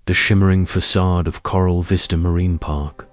the shimmering facade of Coral Vista Marine Park,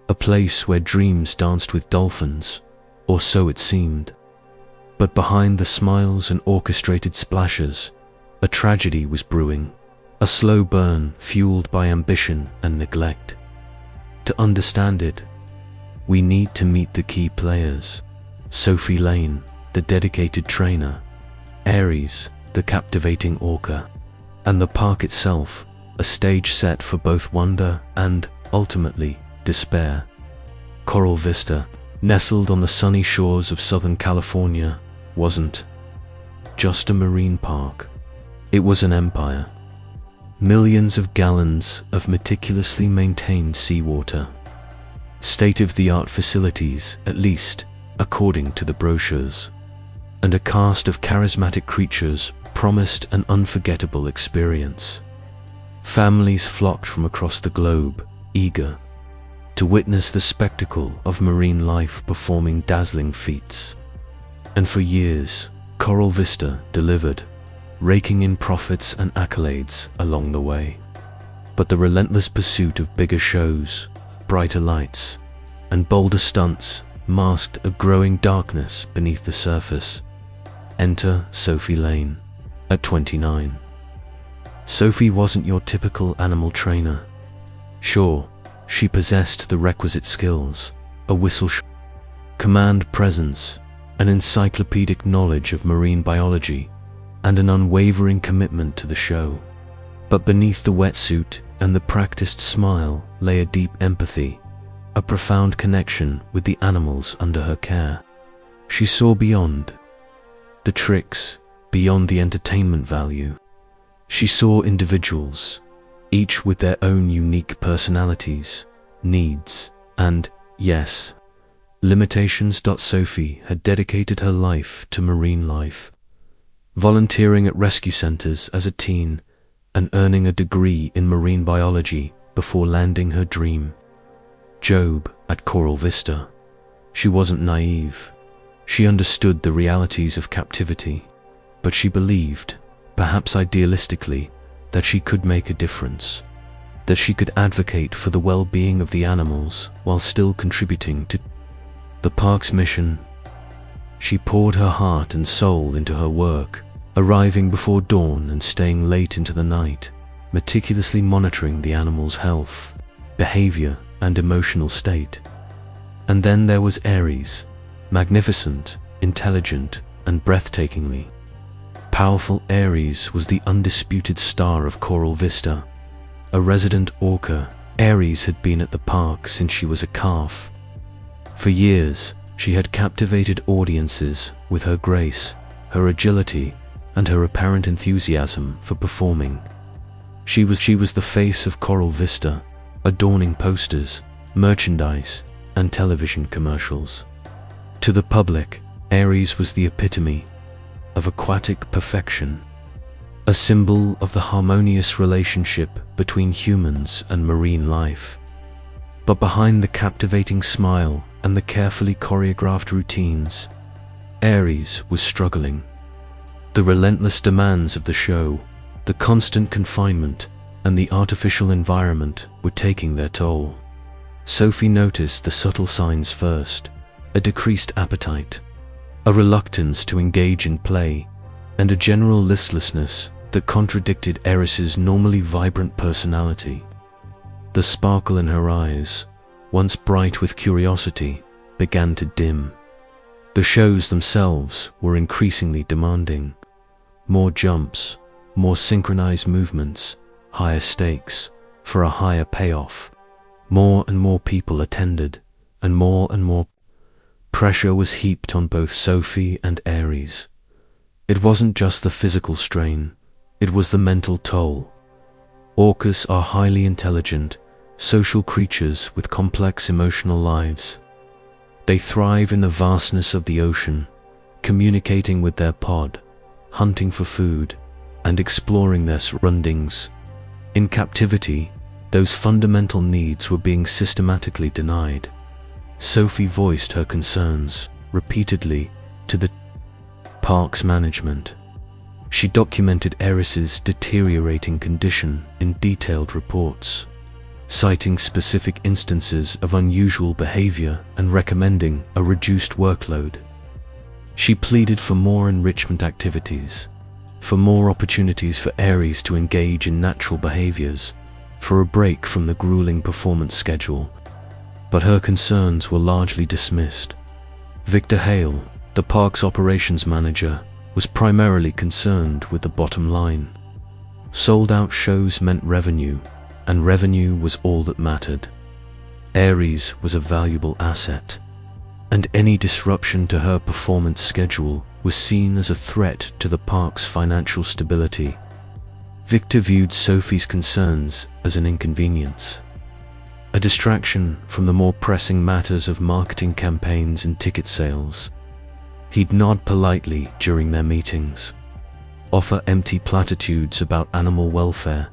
a place where dreams danced with dolphins, or so it seemed. But behind the smiles and orchestrated splashes, a tragedy was brewing, a slow burn fueled by ambition and neglect. To understand it, we need to meet the key players: Sophie Lane, the dedicated trainer; Aries, the captivating orca; and the park itself, a stage set for both wonder and, ultimately, despair. Coral Vista, nestled on the sunny shores of Southern California, wasn't just a marine park. It was an empire. Millions of gallons of meticulously maintained seawater. State-of-the-art facilities, at least, according to the brochures. And a cast of charismatic creatures promised an unforgettable experience. Families flocked from across the globe, eager to witness the spectacle of marine life performing dazzling feats. And for years, Coral Vista delivered, raking in profits and accolades along the way. But the relentless pursuit of bigger shows, brighter lights, and bolder stunts masked a growing darkness beneath the surface. Enter Sophie Lane, at 29. Sophie wasn't your typical animal trainer. Sure, she possessed the requisite skills, a command presence, an encyclopedic knowledge of marine biology, and an unwavering commitment to the show. But beneath the wetsuit and the practiced smile lay a deep empathy, a profound connection with the animals under her care. She saw beyond the tricks, beyond the entertainment value. She saw individuals, each with their own unique personalities, needs, and, yes, limitations. Sophie had dedicated her life to marine life, volunteering at rescue centers as a teen and earning a degree in marine biology before landing her dream job at Coral Vista. She wasn't naive. She understood the realities of captivity, but she believed, perhaps idealistically, that she could make a difference, that she could advocate for the well-being of the animals while still contributing to the park's mission. She poured her heart and soul into her work, arriving before dawn and staying late into the night, meticulously monitoring the animals' health, behavior, and emotional state. And then there was Aries, magnificent, intelligent, and breathtakingly powerful. Aries was the undisputed star of Coral Vista, a resident orca. Aries had been at the park since she was a calf. For years, she had captivated audiences with her grace, her agility, and her apparent enthusiasm for performing. She was the face of Coral Vista, adorning posters, merchandise, and television commercials. To the public, Aries was the epitome of aquatic perfection, a symbol of the harmonious relationship between humans and marine life. But behind the captivating smile and the carefully choreographed routines, Aries was struggling. The relentless demands of the show, the constant confinement, and the artificial environment were taking their toll. Sophie noticed the subtle signs first: a decreased appetite, a reluctance to engage in play, and a general listlessness that contradicted Aries' normally vibrant personality. The sparkle in her eyes, once bright with curiosity, began to dim. The shows themselves were increasingly demanding. More jumps, more synchronized movements, higher stakes, for a higher payoff. More and more people attended, and more pressure was heaped on both Sophie and Aries. It wasn't just the physical strain, it was the mental toll. Orcas are highly intelligent, social creatures with complex emotional lives. They thrive in the vastness of the ocean, communicating with their pod, hunting for food, and exploring their surroundings. In captivity, those fundamental needs were being systematically denied. Sophie voiced her concerns repeatedly to the park's management. She documented Eris's deteriorating condition in detailed reports, citing specific instances of unusual behavior and recommending a reduced workload. She pleaded for more enrichment activities, for more opportunities for Aries to engage in natural behaviors, for a break from the grueling performance schedule. But her concerns were largely dismissed. Victor Hale, the park's operations manager, was primarily concerned with the bottom line. Sold-out shows meant revenue, and revenue was all that mattered. Aries was a valuable asset, and any disruption to her performance schedule was seen as a threat to the park's financial stability. Victor viewed Sophie's concerns as an inconvenience, a distraction from the more pressing matters of marketing campaigns and ticket sales. He'd nod politely during their meetings, offer empty platitudes about animal welfare,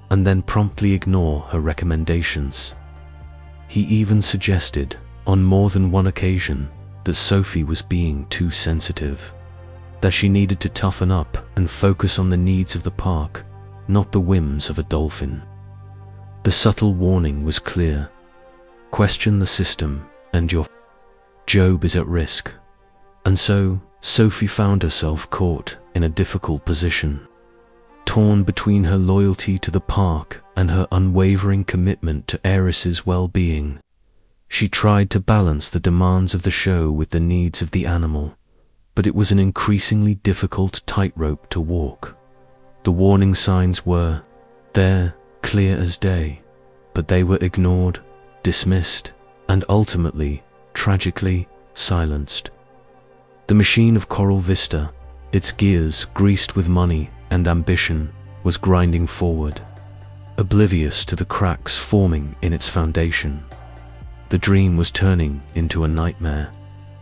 and then promptly ignore her recommendations. He even suggested, on more than one occasion, that Sophie was being too sensitive, that she needed to toughen up and focus on the needs of the park, not the whims of a dolphin. The subtle warning was clear: question the system and your job is at risk. And so, Sophie found herself caught in a difficult position, torn between her loyalty to the park and her unwavering commitment to Eris's well-being. She tried to balance the demands of the show with the needs of the animal, but it was an increasingly difficult tightrope to walk. The warning signs were there, clear as day, but they were ignored, dismissed, and ultimately, tragically, silenced. The machine of Coral Vista, its gears greased with money and ambition, was grinding forward, oblivious to the cracks forming in its foundation. The dream was turning into a nightmare,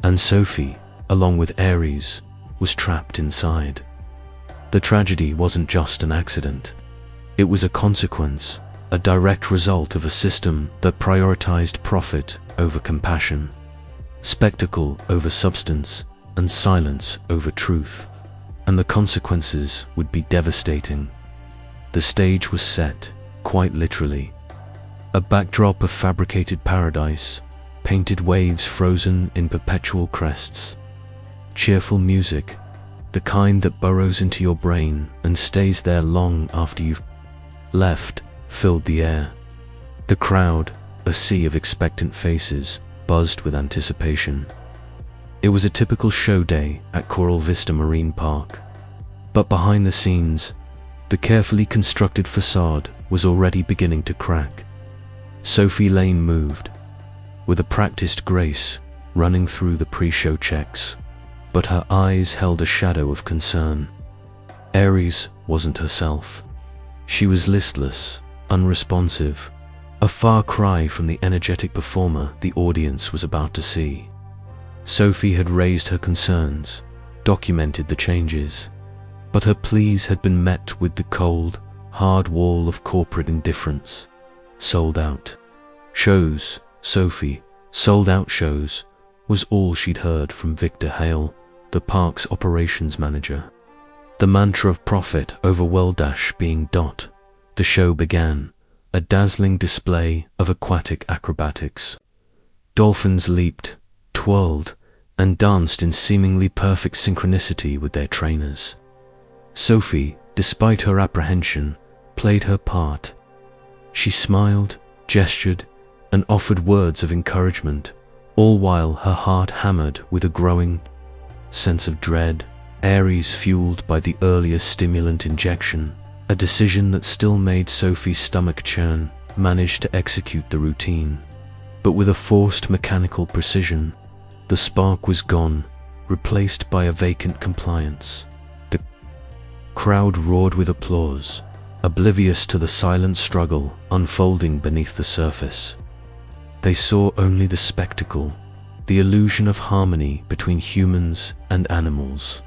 and Sophie, along with Aries, was trapped inside. The tragedy wasn't just an accident. It was a consequence, a direct result of a system that prioritized profit over compassion, spectacle over substance, and silence over truth. And the consequences would be devastating. The stage was set, quite literally. A backdrop of fabricated paradise, painted waves frozen in perpetual crests. Cheerful music, the kind that burrows into your brain and stays there long after you've left, filled the air. The crowd, a sea of expectant faces, buzzed with anticipation. It was a typical show day at Coral Vista Marine Park. But behind the scenes, the carefully constructed facade was already beginning to crack. Sophie Lane moved, with a practiced grace running through the pre-show checks, but her eyes held a shadow of concern. Aries wasn't herself. She was listless, unresponsive, a far cry from the energetic performer the audience was about to see. Sophie had raised her concerns, documented the changes, but her pleas had been met with the cold, hard wall of corporate indifference. Sold out. Shows, Sophie, sold out shows, was all she'd heard from Victor Hale, the park's operations manager. The mantra of profit over well-dash being dot. The show began, a dazzling display of aquatic acrobatics. Dolphins leaped, twirled, and danced in seemingly perfect synchronicity with their trainers. Sophie, despite her apprehension, played her part. She smiled, gestured, and offered words of encouragement, all while her heart hammered with a growing sense of dread. Aries fueled by the earlier stimulant injection, a decision that still made Sophie's stomach churn, managed to execute the routine. But with a forced mechanical precision, the spark was gone, replaced by a vacant compliance. The crowd roared with applause, oblivious to the silent struggle unfolding beneath the surface. They saw only the spectacle, the illusion of harmony between humans and animals.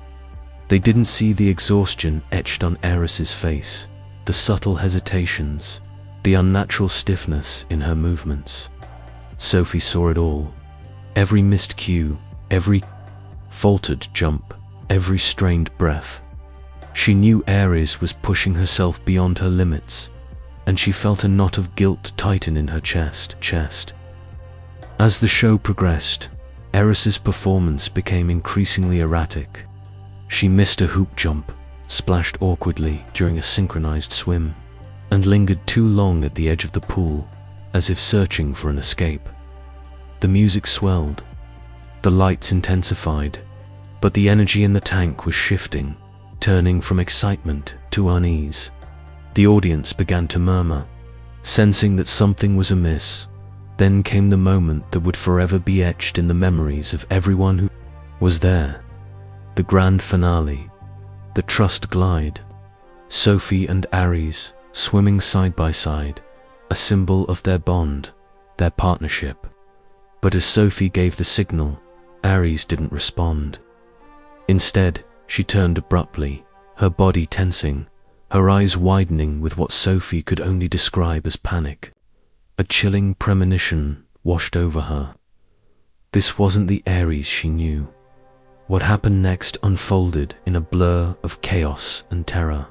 They didn't see the exhaustion etched on Eris's face, the subtle hesitations, the unnatural stiffness in her movements. Sophie saw it all. Every missed cue, every faltered jump, every strained breath. She knew Ares was pushing herself beyond her limits, and she felt a knot of guilt tighten in her chest. As the show progressed, Ares's performance became increasingly erratic. She missed a hoop jump, splashed awkwardly during a synchronized swim, and lingered too long at the edge of the pool, as if searching for an escape. The music swelled, the lights intensified, but the energy in the tank was shifting, turning from excitement to unease. The audience began to murmur, sensing that something was amiss. Then came the moment that would forever be etched in the memories of everyone who was there. The grand finale, the trust glide. Sophie and Ares swimming side by side, a symbol of their bond, their partnership. But as Sophie gave the signal, Ares didn't respond. Instead, she turned abruptly, her body tensing, her eyes widening with what Sophie could only describe as panic. A chilling premonition washed over her. This wasn't the Ares she knew. What happened next unfolded in a blur of chaos and terror.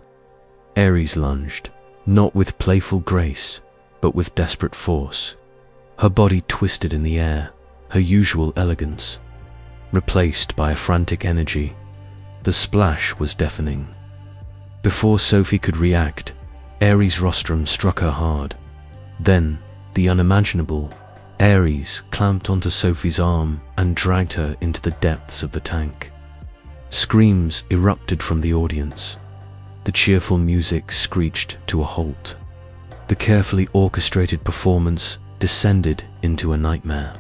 Ares lunged, not with playful grace, but with desperate force. Her body twisted in the air, her usual elegance, replaced by a frantic energy. The splash was deafening. Before Sophie could react, Ares' rostrum struck her hard. Then, the unimaginable, Ares clamped onto Sophie's arm and dragged her into the depths of the tank. Screams erupted from the audience. The cheerful music screeched to a halt. The carefully orchestrated performance descended into a nightmare.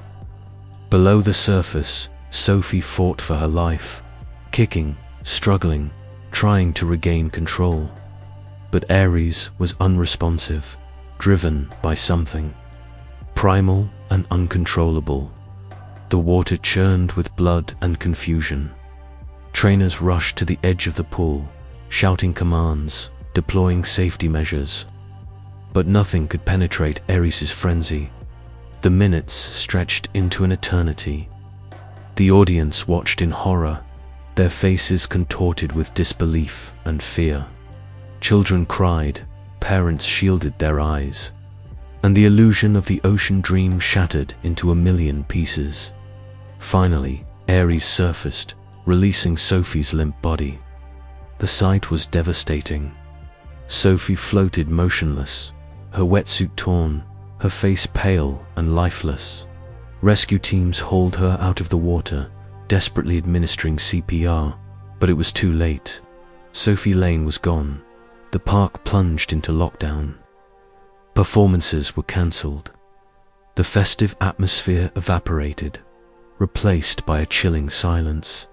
Below the surface, Sophie fought for her life, kicking, struggling, trying to regain control. But Ares was unresponsive, driven by something primal and uncontrollable. The water churned with blood and confusion. Trainers rushed to the edge of the pool, shouting commands, deploying safety measures. But nothing could penetrate Ares's frenzy. The minutes stretched into an eternity. The audience watched in horror, their faces contorted with disbelief and fear. Children cried, parents shielded their eyes, and the illusion of the ocean dream shattered into a million pieces. Finally, Ares surfaced, releasing Sophie's limp body. The sight was devastating. Sophie floated motionless, her wetsuit torn, her face pale and lifeless. Rescue teams hauled her out of the water, desperately administering CPR, but it was too late. Sophie Lane was gone. The park plunged into lockdown. Performances were cancelled. The festive atmosphere evaporated, replaced by a chilling silence.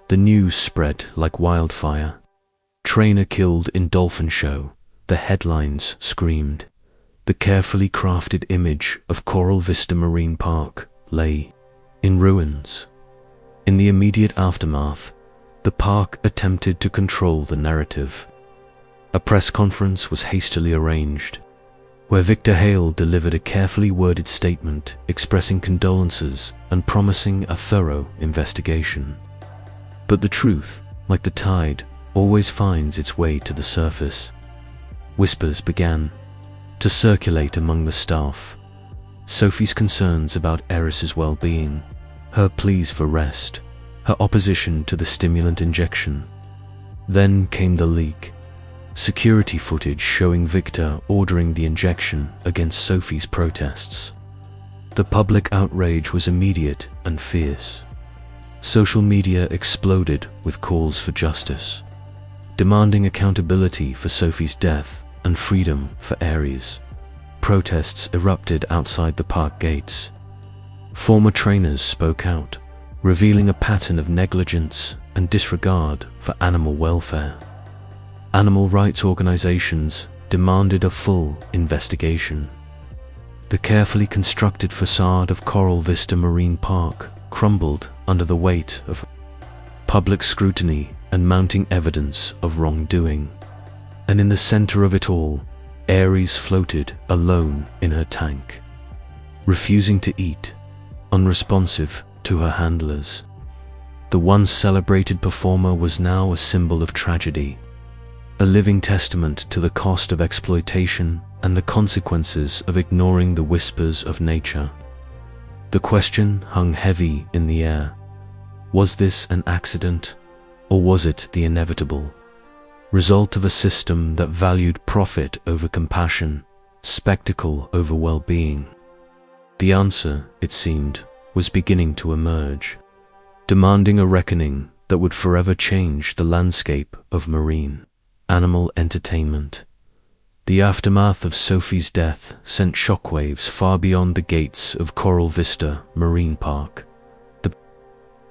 The news spread like wildfire. Trainer killed in dolphin show, the headlines screamed. The carefully crafted image of Coral Vista Marine Park lay in ruins. In the immediate aftermath, the park attempted to control the narrative. A press conference was hastily arranged, where Victor Hale delivered a carefully worded statement expressing condolences and promising a thorough investigation. But the truth, like the tide, always finds its way to the surface. Whispers began to circulate among the staff. Sophie's concerns about Ares's well-being, her pleas for rest, her opposition to the stimulant injection. Then came the leak. Security footage showing Victor ordering the injection against Sophie's protests. The public outrage was immediate and fierce. Social media exploded with calls for justice, demanding accountability for Sophie's death and freedom for Ares. Protests erupted outside the park gates. Former trainers spoke out, revealing a pattern of negligence and disregard for animal welfare. Animal rights organizations demanded a full investigation. The carefully constructed facade of Coral Vista Marine Park crumbled under the weight of public scrutiny and mounting evidence of wrongdoing. And in the center of it all, Ares floated alone in her tank, refusing to eat, unresponsive to her handlers. The once celebrated performer was now a symbol of tragedy, a living testament to the cost of exploitation and the consequences of ignoring the whispers of nature. The question hung heavy in the air. Was this an accident, or was it the inevitable result of a system that valued profit over compassion, spectacle over well-being? The answer, it seemed, was beginning to emerge, demanding a reckoning that would forever change the landscape of marine animal entertainment. The aftermath of Sophie's death sent shockwaves far beyond the gates of Coral Vista Marine Park. The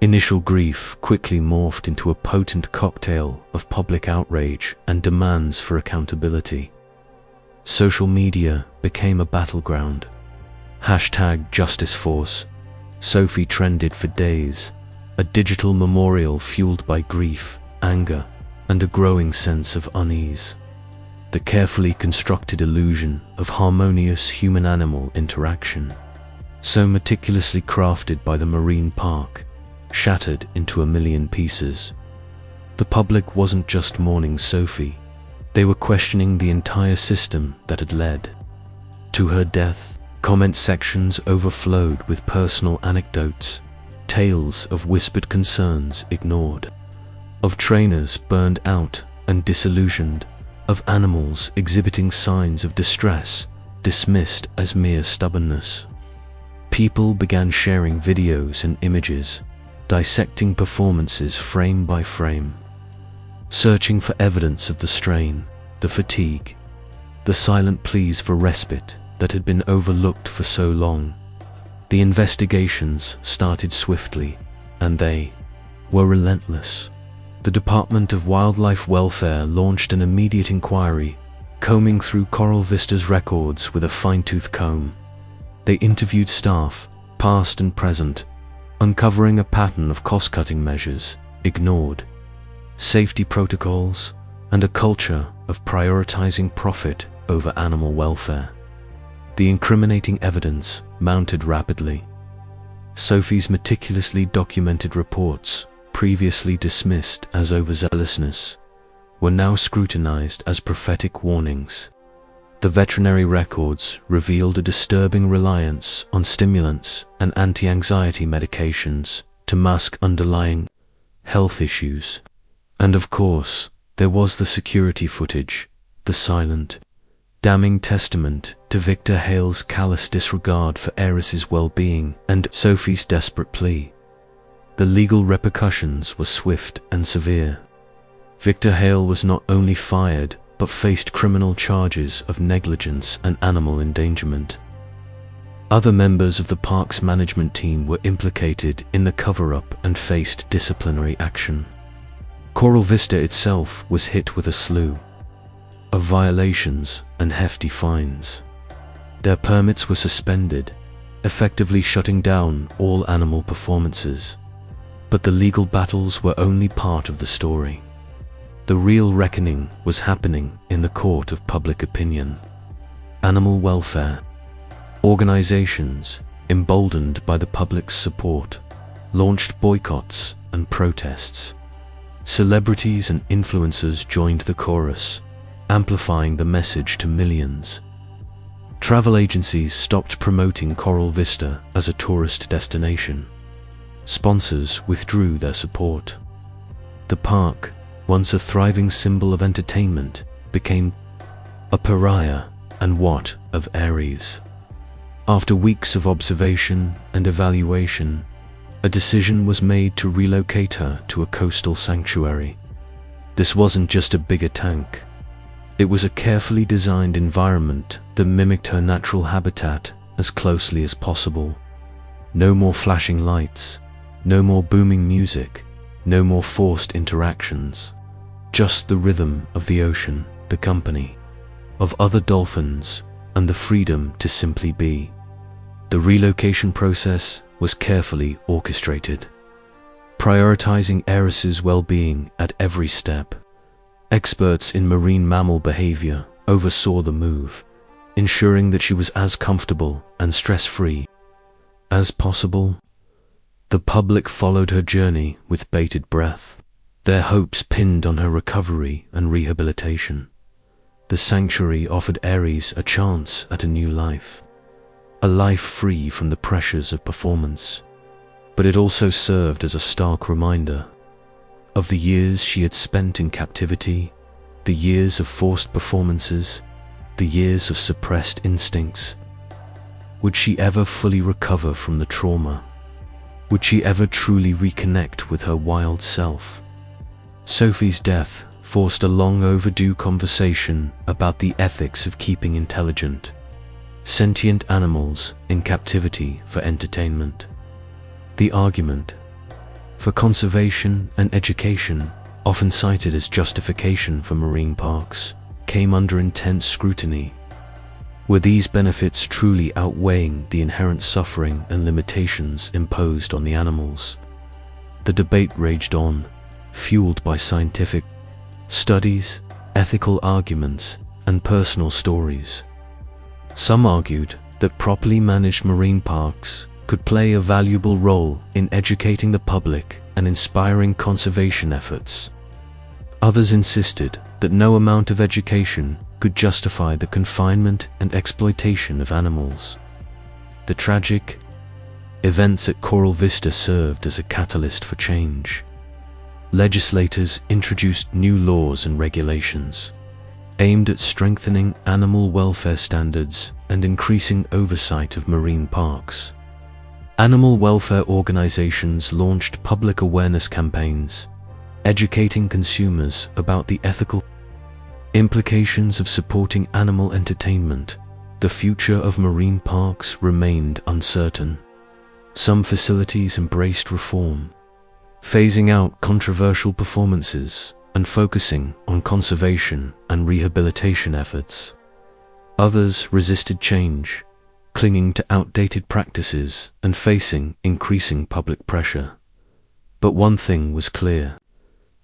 initial grief quickly morphed into a potent cocktail of public outrage and demands for accountability. Social media became a battleground. #JusticeForce. Sophie trended for days, a digital memorial fueled by grief, anger, and a growing sense of unease. The carefully constructed illusion of harmonious human-animal interaction, so meticulously crafted by the marine park, shattered into a million pieces. The public wasn't just mourning Sophie, they were questioning the entire system that had led to her death. Comment sections overflowed with personal anecdotes, tales of whispered concerns ignored, of trainers burned out and disillusioned, of animals exhibiting signs of distress dismissed as mere stubbornness. People began sharing videos and images, dissecting performances frame by frame, searching for evidence of the strain, the fatigue, the silent pleas for respite that had been overlooked for so long. The investigations started swiftly, and they were relentless. The Department of Wildlife Welfare launched an immediate inquiry, combing through Coral Vista's records with a fine-tooth comb. They interviewed staff, past and present, uncovering a pattern of cost-cutting measures ignored, safety protocols, and a culture of prioritizing profit over animal welfare. The incriminating evidence mounted rapidly. Sophie's meticulously documented reports, previously dismissed as overzealousness, were now scrutinized as prophetic warnings. The veterinary records revealed a disturbing reliance on stimulants and anti-anxiety medications to mask underlying health issues. And of course, there was the security footage, the silent, damning testament to Victor Hale's callous disregard for Eris's well-being and Sophie's desperate plea. The legal repercussions were swift and severe. Victor Hale was not only fired, but faced criminal charges of negligence and animal endangerment. Other members of the park's management team were implicated in the cover-up and faced disciplinary action. Coral Vista itself was hit with a slew of violations and hefty fines. Their permits were suspended, effectively shutting down all animal performances. But the legal battles were only part of the story. The real reckoning was happening in the court of public opinion. Animal welfare organizations, emboldened by the public's support, launched boycotts and protests. Celebrities and influencers joined the chorus, amplifying the message to millions. Travel agencies stopped promoting Coral Vista as a tourist destination. Sponsors withdrew their support. The park, once a thriving symbol of entertainment, became a pariah, and what of Aries? After weeks of observation and evaluation, a decision was made to relocate her to a coastal sanctuary. This wasn't just a bigger tank. It was a carefully designed environment that mimicked her natural habitat as closely as possible. No more flashing lights, no more booming music, no more forced interactions. Just the rhythm of the ocean, the company of other dolphins, and the freedom to simply be. The relocation process was carefully orchestrated, prioritizing Eris's well-being at every step. Experts in marine mammal behavior oversaw the move, ensuring that she was as comfortable and stress-free as possible. The public followed her journey with bated breath. their hopes pinned on her recovery and rehabilitation. The sanctuary offered Ares a chance at a new life, a life free from the pressures of performance. But it also served as a stark reminder of the years she had spent in captivity, the years of forced performances, the years of suppressed instincts. Would she ever fully recover from the trauma? Would she ever truly reconnect with her wild self? Sophie's death forced a long overdue conversation about the ethics of keeping intelligent, sentient animals in captivity for entertainment. The argument for conservation and education, often cited as justification for marine parks, came under intense scrutiny. Were these benefits truly outweighing the inherent suffering and limitations imposed on the animals? The debate raged on, fueled by scientific studies, ethical arguments, and personal stories. Some argued that properly managed marine parks could play a valuable role in educating the public and inspiring conservation efforts. Others insisted that no amount of education could justify the confinement and exploitation of animals. The tragic events at Coral Vista served as a catalyst for change. Legislators introduced new laws and regulations aimed at strengthening animal welfare standards and increasing oversight of marine parks. Animal welfare organizations launched public awareness campaigns, educating consumers about the ethical implications of supporting animal entertainment. The future of marine parks remained uncertain. Some facilities embraced reform, phasing out controversial performances and focusing on conservation and rehabilitation efforts. Others resisted change, clinging to outdated practices and facing increasing public pressure. But one thing was clear: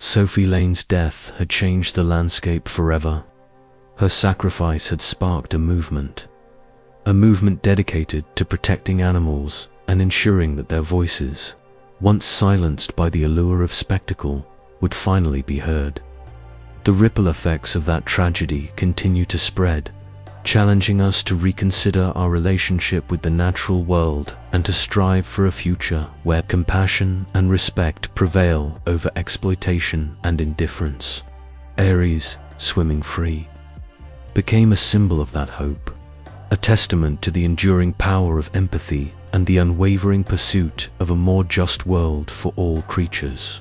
Sophie Lane's death had changed the landscape forever. Her sacrifice had sparked a movement dedicated to protecting animals and ensuring that their voices, once silenced by the allure of spectacle, would finally be heard. The ripple effects of that tragedy continue to spread, challenging us to reconsider our relationship with the natural world and to strive for a future where compassion and respect prevail over exploitation and indifference. Ares, swimming free, became a symbol of that hope, a testament to the enduring power of empathy and the unwavering pursuit of a more just world for all creatures.